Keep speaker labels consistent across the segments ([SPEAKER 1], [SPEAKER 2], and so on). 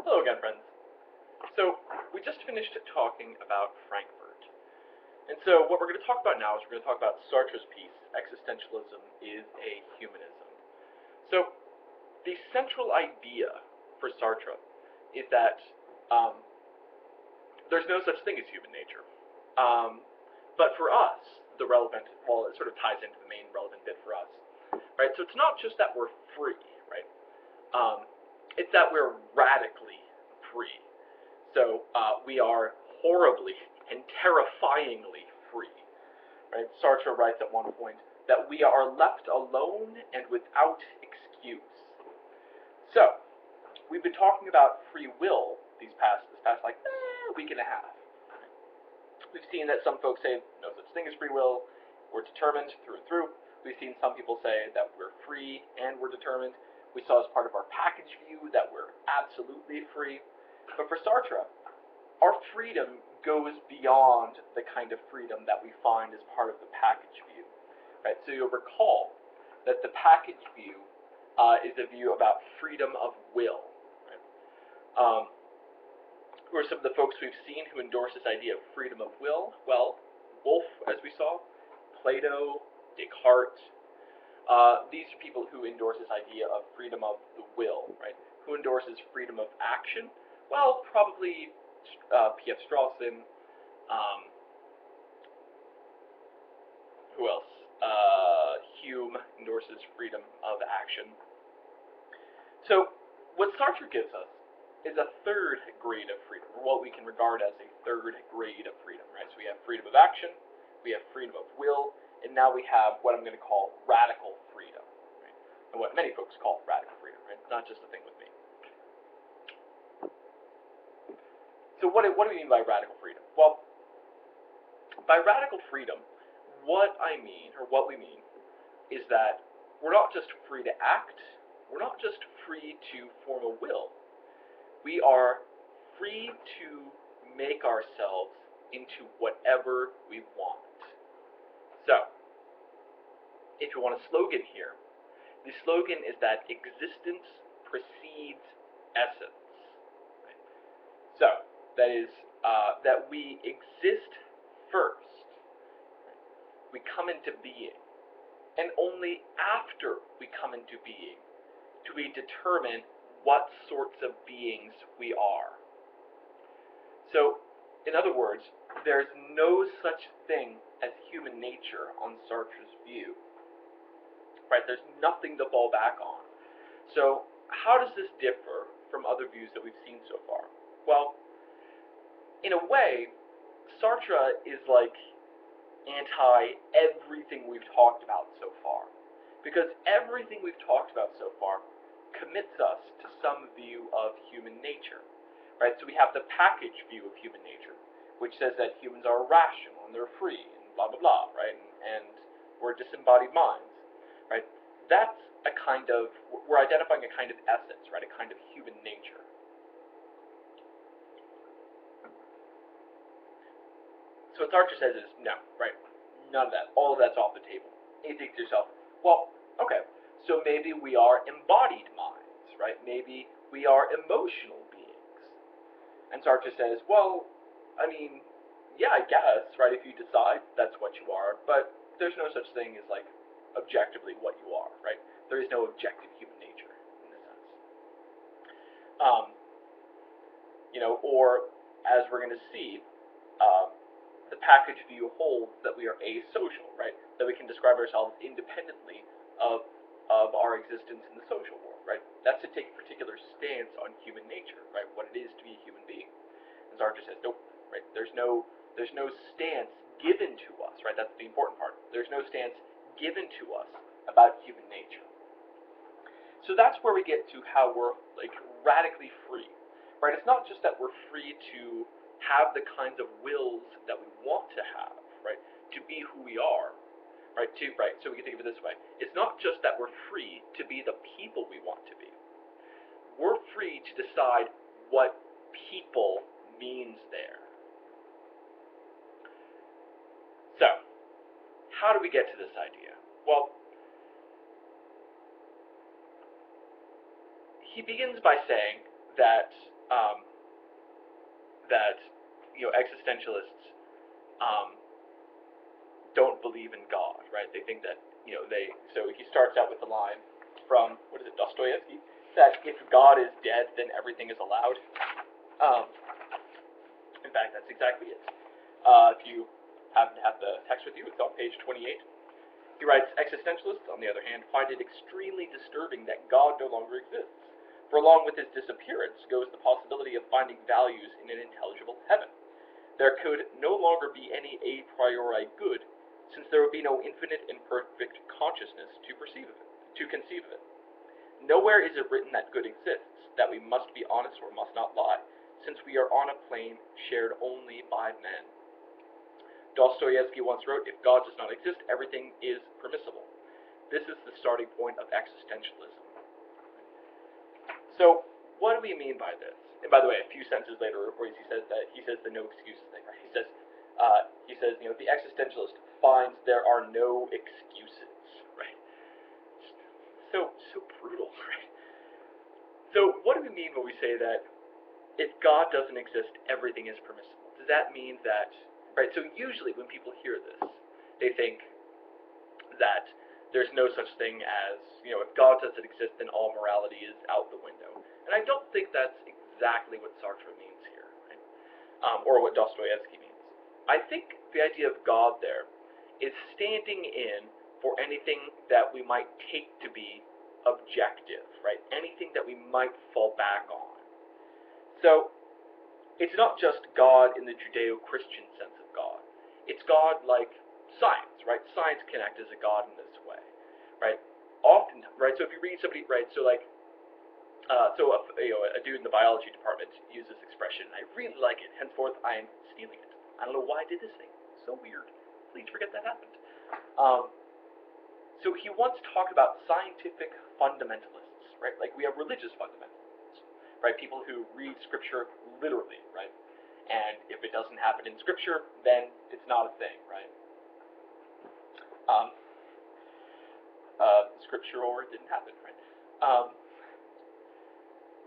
[SPEAKER 1] Hello again, friends. So, we just finished talking about Frankfurt. And so, what we're going to talk about now is we're going to talk about Sartre's piece, Existentialism is a Humanism. So, the central idea for Sartre is that there's no such thing as human nature. But for us, the relevant, well, it sort of ties into the main relevant bit for us, right? So, it's not just that we're free, right? It's that we're radically free. So we are horribly and terrifyingly free. Right? Sartre writes at one point that we are left alone and without excuse. So we've been talking about free will this past like week and a half. We've seen that some folks say no such thing as free will. We're determined through and through. We've seen some people say that we're free and we're determined. We saw as part of our package view that we're absolutely free. But for Sartre, our freedom goes beyond the kind of freedom that we find as part of the package view. Right? So you'll recall that the package view is a view about freedom of will. Right? Who are some of the folks we've seen who endorse this idea of freedom of will? Well, Wolff, as we saw, Plato, Descartes. These are people who endorse this idea of freedom of the will, right? Who endorses freedom of action? Well, probably P.F. Strawson. Who else? Hume endorses freedom of action. So, what Sartre gives us is a third grade of freedom, or what we can regard as a third grade of freedom, right? So we have freedom of action, we have freedom of will, and now we have what I'm going to call radical freedom, right? And what many folks call radical freedom, right? It's not just a thing with me. So what do we mean by radical freedom? Well, by radical freedom, what I mean, or what we mean, is that we're not just free to act, we're not just free to form a will, we are free to make ourselves into whatever we want. So, if you want a slogan here, the slogan is that existence precedes essence. Right? So, that is that we exist first. Right? We come into being. And only after we come into being do we determine what sorts of beings we are. So, in other words, there's no such thing as human nature on Sartre's view. Right? There's nothing to fall back on. So, how does this differ from other views that we've seen so far? Well, in a way, Sartre is like anti-everything we've talked about so far. Because everything we've talked about so far commits us to some view of human nature. Right? So we have the package view of human nature, which says that humans are rational and they're free and blah blah blah, right? And we're disembodied minds. Right? That's a kind of, we're identifying a kind of essence, right? A kind of human nature. So what Sartre says is, no, right? None of that. All of that's off the table. And you think to yourself, well, okay, so maybe we are embodied minds, right? Maybe we are emotional beings. And Sartre says, well, I mean, yeah, I guess, right, if you decide that's what you are, but there's no such thing as, like, objectively what you are, right? There is no objective human nature, in this sense. Or, as we're going to see, the package view holds that we are asocial, right? That we can describe ourselves independently of our existence in the social world, right? That's to take a particular stance on human nature, right? What it is to be a human being. And Sartre says, nope, right? There's no stance given to us, right? That's the important part. There's no stance given to us about human nature. So that's where we get to how we're like radically free, right? It's not just that we're free to have the kinds of wills that we want to have, right? To be who we are, right? So we can think of it this way. It's not just that we're free to be the people we want to be. We're free to decide what people means there. So, how do we get to this idea? Well, he begins by saying that that existentialists don't believe in God, right? They think that so he starts out with a line from Dostoevsky, that if God is dead, then everything is allowed. In fact, that's exactly it. If you happen to have the text with you, it's on page 28. He writes, existentialists, on the other hand, find it extremely disturbing that God no longer exists, for along with his disappearance goes the possibility of finding values in an intelligible heaven. There could no longer be any a priori good, since there would be no infinite and perfect consciousness to conceive of it. Nowhere is it written that good exists, that we must be honest or must not lie, since we are on a plane shared only by men. Dostoevsky once wrote, if God does not exist, everything is permissible. This is the starting point of existentialism. So, what do we mean by this? And by the way, a few sentences later, where he says the no excuses thing, right? He says, the existentialist finds there are no excuses, right? So brutal, right? So, what do we mean when we say that if God doesn't exist, everything is permissible? Does that mean that, right? So usually when people hear this, they think that there's no such thing as, if God doesn't exist, then all morality is out the window. And I don't think that's exactly what Sartre means here, right? Or what Dostoevsky means. I think the idea of God there is standing in for anything that we might take to be objective, right? Anything that we might fall back on. So, it's not just God in the Judeo-Christian sense of God. It's God like science, right? Science can act as a God in this way, right? Often, right? So if you read somebody, right? So like, a dude in the biology department used this expression. I really like it. Henceforth, I am stealing it. I don't know why I did this thing. So weird. Please forget that happened. So he once talked about scientific fundamentalists, right? Like we have religious fundamentalists, right? People who read scripture literally, right? And if it doesn't happen in scripture, then it's not a thing, right? Scripture or it didn't happen, right?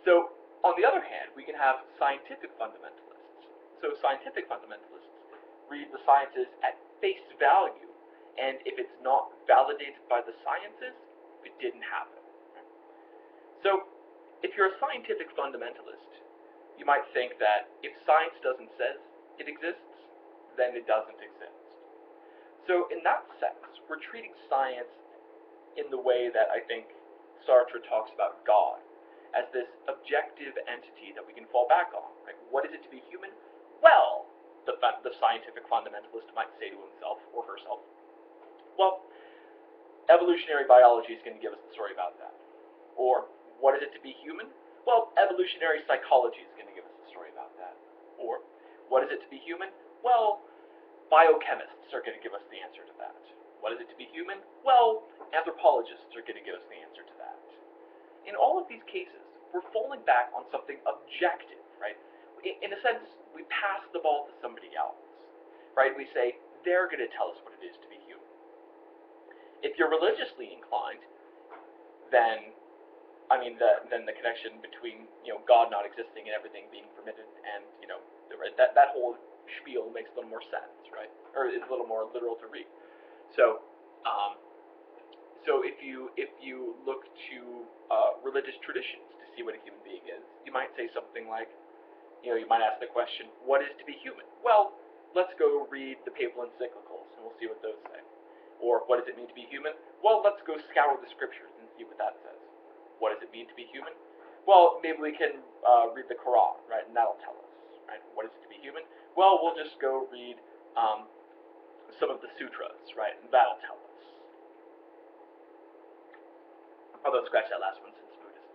[SPEAKER 1] So, on the other hand, we can have scientific fundamentalists. So, scientific fundamentalists read the sciences at face value, and if it's not validated by the sciences, it didn't happen. So, if you're a scientific fundamentalist, you might think that if science doesn't say it exists, then it doesn't exist. So, in that sense, we're treating science in the way that I think Sartre talks about God, as this objective entity that we can fall back on. Right? What is it to be human? Well, the scientific fundamentalist might say to himself or herself, well, evolutionary biology is going to give us the story about that. Or, what is it to be human? Well, evolutionary psychology is going to give us the story about that. Or, what is it to be human? Well, biochemists are going to give us the answer to that. What is it to be human? Well, anthropologists are going to give us the answer to that. In all of these cases, we're falling back on something objective, right? In a sense, we pass the ball to somebody else, right? We say, they're going to tell us what it is to be human. If you're religiously inclined, then the connection between God not existing and everything being permitted, and that whole spiel makes a little more sense, right? Or is a little more literal to read. So, if you look to religious traditions to see what a human being is, you might say something like, you might ask the question, what is to be human? Well, let's go read the papal encyclicals and we'll see what those say. Or, what does it mean to be human? Well, let's go scour the scriptures and see what that says. What does it mean to be human? Well, maybe we can read the Quran, right, and that'll tell us, right? What is it to be human? Well, we'll just go read some of the sutras, right, and that'll tell us. Although, scratch that last one, since Buddhists,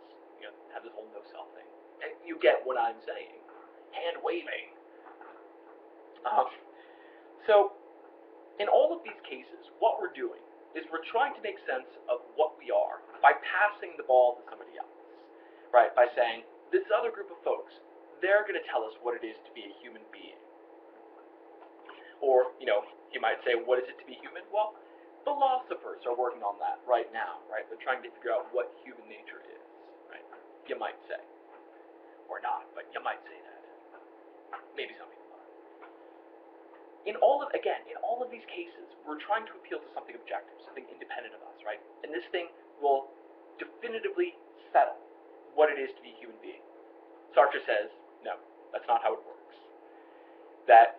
[SPEAKER 1] have this whole no-self thing. And you get what I'm saying. Hand-waving. So, in all of these cases, what we're doing is we're trying to make sense of what we are by passing the ball to somebody else, right? By saying, this other group of folks, they're going to tell us what it is to be a human being. Or, you might say, what is it to be human? Well, philosophers are working on that right now, right? They're trying to figure out what human nature is, right? You might say. or not, but you might say that. Maybe some people are. In all of these cases, we're trying to appeal to something objective, something independent of us, right? And this thing will definitively settle what it is to be a human being. Sartre says, no, that's not how it works. That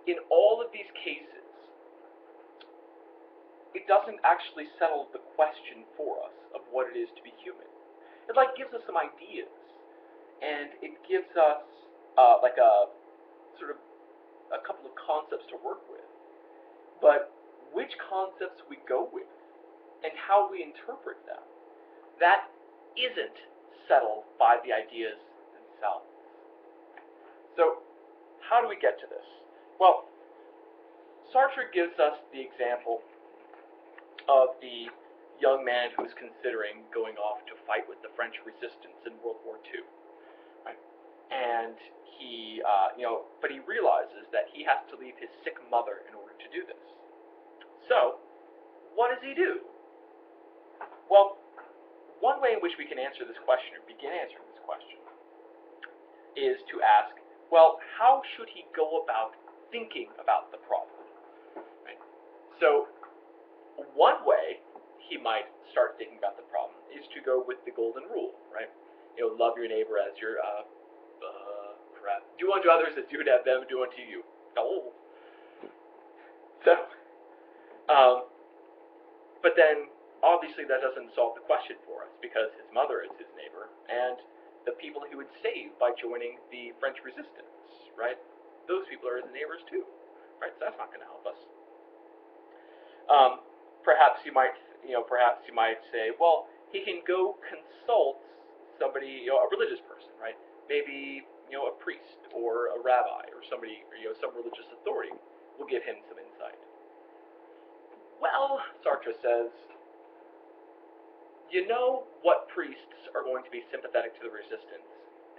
[SPEAKER 1] in all of these cases, it doesn't actually settle the question for us of what it is to be human. It gives us some ideas, and it gives us like a sort of a couple of concepts to work with. But which concepts we go with and how we interpret them, that isn't settled by the ideas themselves. So how do we get to this? Well, Sartre gives us the example of the young man who's considering going off to fight with the French resistance in World War II. Right? And he, but he realizes that he has to leave his sick mother in order to do this. So, what does he do? Well, one way in which we can answer this question, or begin answering this question, is to ask, well, how should he go about thinking about the problem? Right? So, one way he might start thinking about the problem is to go with the golden rule, right? Love your neighbor as your, crap. Do unto others as you would have them do unto you. Oh. So, but then, obviously that doesn't solve the question for us, because his mother is his neighbor, and the people he would save by joining the French resistance, right? Those people are his neighbors too, right? So that's not going to help us. Perhaps you might say, well, he can go consult somebody, a religious person, right? Maybe, a priest or a rabbi or somebody, or, some religious authority will give him some insight. Well, Sartre says, you know what priests are going to be sympathetic to the resistance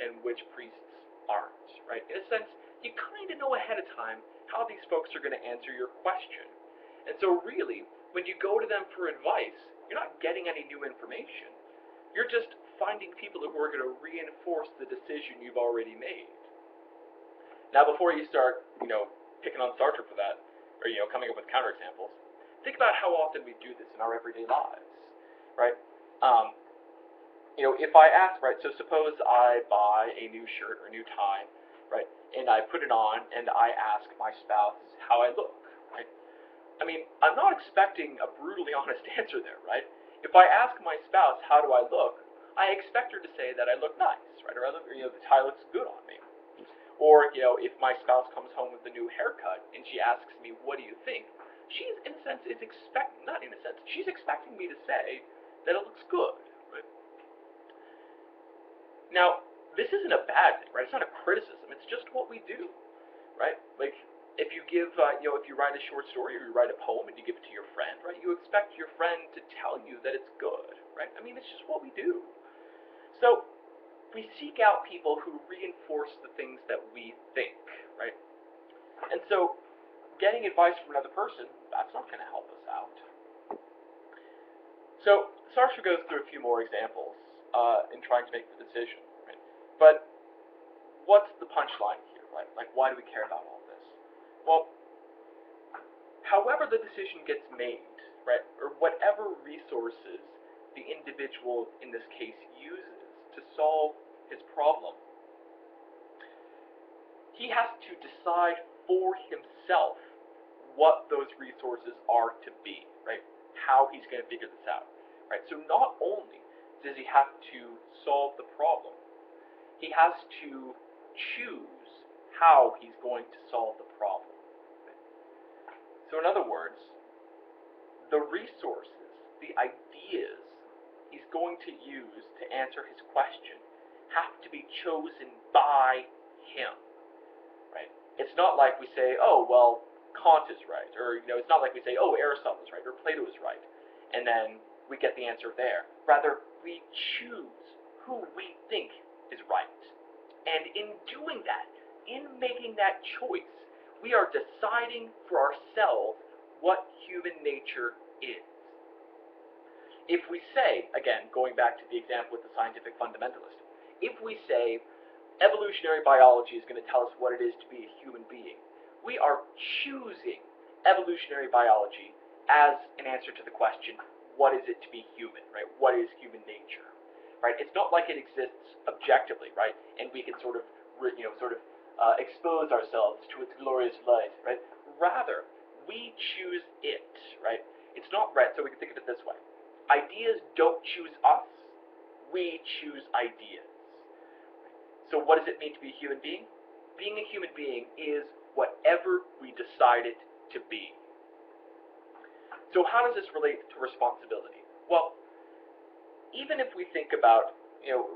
[SPEAKER 1] and which priests aren't, right? In a sense, you kind of know ahead of time how these folks are going to answer your question. And so really, when you go to them for advice, you're not getting any new information. You're just finding people who are going to reinforce the decision you've already made. Now, before you start, picking on Sartre for that, or, coming up with counterexamples, think about how often we do this in our everyday lives, right? If I ask, right, so suppose I buy a new shirt or a new tie, right, and I put it on and I ask my spouse how I look, right? I mean, I'm not expecting a brutally honest answer there, right? If I ask my spouse, how do I look, I expect her to say that I look nice, right, or the tie looks good on me. Or, if my spouse comes home with a new haircut and she asks me, what do you think? She's, in a sense, she's expecting me to say that it looks good, right? Now, this isn't a bad thing, right? It's not a criticism. It's just what we do, right? Like, if you give, if you write a short story or you write a poem and you give it to your friend, right? You expect your friend to tell you that it's good, right? I mean, it's just what we do. So, we seek out people who reinforce the things that we think, right? And so, getting advice from another person, that's not going to help us out. So, Sartre goes through a few more examples in trying to make the decision, right? But what's the punchline here, right? Like, why do we care about all this? Well, however the decision gets made, right, or whatever resources the individual in this case uses to solve his problem, he has to decide for himself what those resources are to be, right? How he's going to figure this out, right? So not only does he have to solve the problem, he has to choose how he's going to solve the problem. Right? So in other words, the resources, the ideas he's going to use to answer his question have to be chosen by him, right? It's not like we say, oh, well, Kant is right, or, it's not like we say, oh, Aristotle is right, or Plato is right, and then we get the answer there. Rather, we choose who we think is right. And in doing that, in making that choice, we are deciding for ourselves what human nature is. if we say, again, going back to the example with the scientific fundamentalist, if we say evolutionary biology is going to tell us what it is to be a human being, we are choosing evolutionary biology as an answer to the question, what is it to be human, right? What is human nature, right? It's not like it exists objectively, right? And we can sort of expose ourselves to its glorious light, right? Rather, we choose it, right? It's not right, so we can think of it this way. Ideas don't choose us, we choose ideas. So what does it mean to be a human being? Being a human being is whatever we decide it to be. So how does this relate to responsibility? Well, even if we think about,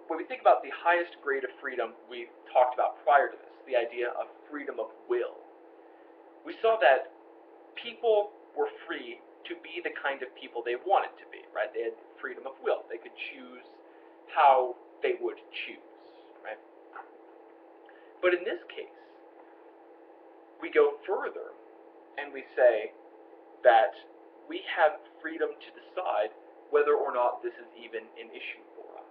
[SPEAKER 1] when we think about the highest grade of freedom we talked about prior to this, the idea of freedom of will, we saw that people were free to be the kind of people they wanted to be, right? They had freedom of will. They could choose how they would choose, right? But in this case, we go further and we say that we have freedom to decide whether or not this is even an issue for us.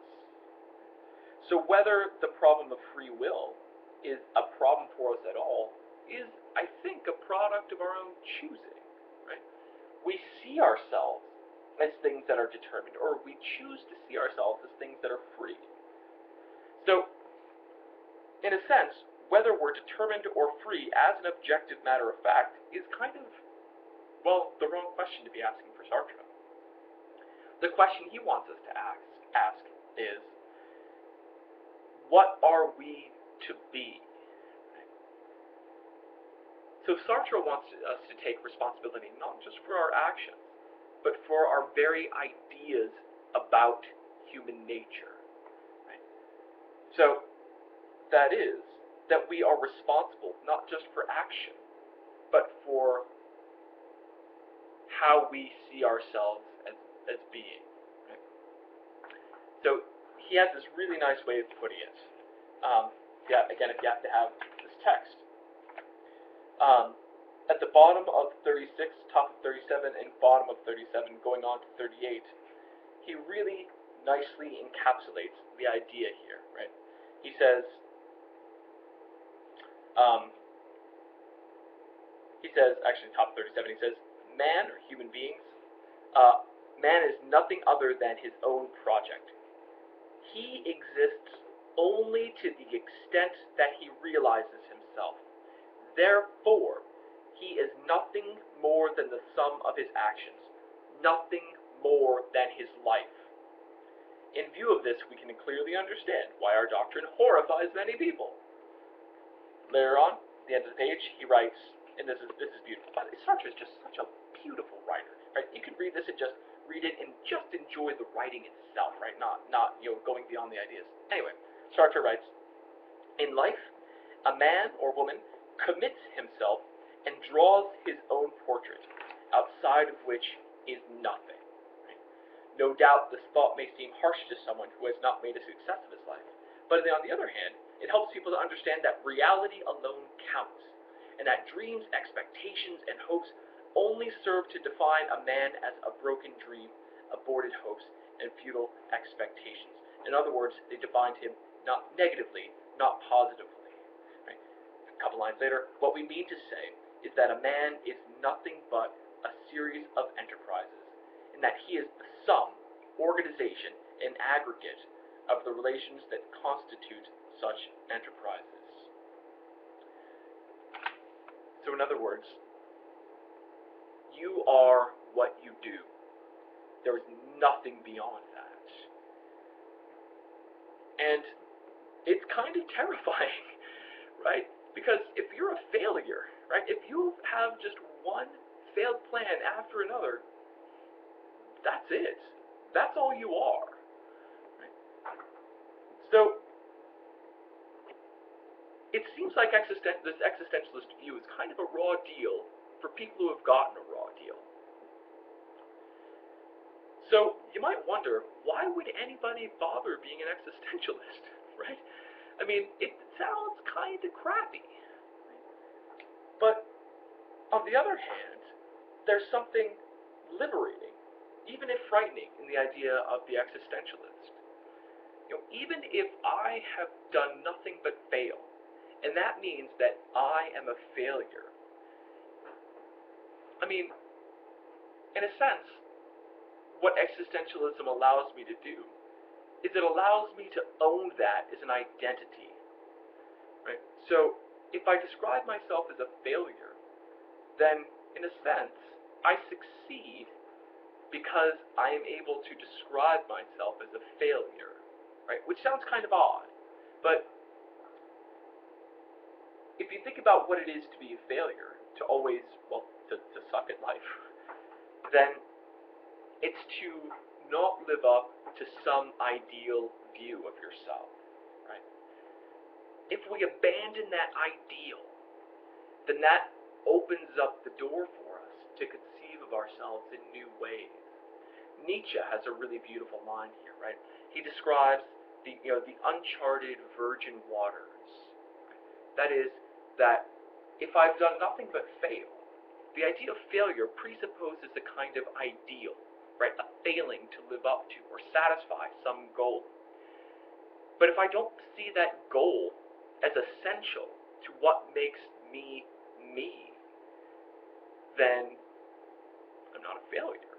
[SPEAKER 1] So whether the problem of free will is a problem for us at all is, I think, a product of our own choosing, right? We see ourselves as things that are determined, or we choose to see ourselves as things that are free. So, in a sense, whether we're determined or free as an objective matter of fact is kind of, well, the wrong question to be asking for Sartre. The question he wants us to ask is, what are we to be? So Sartre wants us to take responsibility not just for our actions, but for our very ideas about human nature. Right? So that is, that we are responsible not just for action, but for how we see ourselves as being. Right? So he has this really nice way of putting it. Again, if you have to have this text. At the bottom of 36, top of 37, and bottom of 37, going on to 38, he really nicely encapsulates the idea here, right? He says, actually top of 37, he says, man, or human beings, man is nothing other than his own project. He exists only to the extent that he realizes himself. Therefore, he is nothing more than the sum of his actions, nothing more than his life. In view of this, we can clearly understand why our doctrine horrifies many people. Later on, at the end of the page, he writes, and this is beautiful. Sartre is just such a beautiful writer, right? You can read this and just read it and just enjoy the writing itself, right? Not going beyond the ideas. Anyway, Sartre writes, in life, a man or woman commits himself and draws his own portrait, outside of which is nothing. Right? No doubt this thought may seem harsh to someone who has not made a success of his life, but on the other hand, it helps people to understand that reality alone counts, and that dreams, expectations, and hopes only serve to define a man as a broken dream, aborted hopes, and futile expectations. In other words, they defined him not negatively, not positively. Right? A couple lines later, what we mean to say is that a man is nothing but a series of enterprises, and that he is the sum, organization, and aggregate of the relations that constitute such enterprises. So in other words, you are what you do. There is nothing beyond that. And it's kind of terrifying, right? Because if you're a failure, right, if you have just one failed plan after another, that's it. That's all you are. Right? So it seems like this existentialist view is kind of a raw deal for people who have gotten a raw deal. So you might wonder, why would anybody bother being an existentialist, right? I mean, it sounds kind of crappy. But on the other hand, there's something liberating even if frightening in the idea of the existentialist. Even if I have done nothing but fail, and that means that I am a failure, I mean, in a sense, what existentialism allows me to do is it allows me to own that as an identity, right? So if I describe myself as a failure, then in a sense, I succeed because I am able to describe myself as a failure, right? Which sounds kind of odd, but if you think about what it is to be a failure, to always, well, to suck at life, then it's to not live up to some ideal view of yourself, right? If we abandon that ideal, then that opens up the door for us to conceive of ourselves in new ways. Nietzsche has a really beautiful line here, right? He describes the uncharted virgin waters. That is, that if I've done nothing but fail, the idea of failure presupposes a kind of ideal, right? A failing to live up to or satisfy some goal. But if I don't see that goal as essential to what makes me me, then I'm not a failure.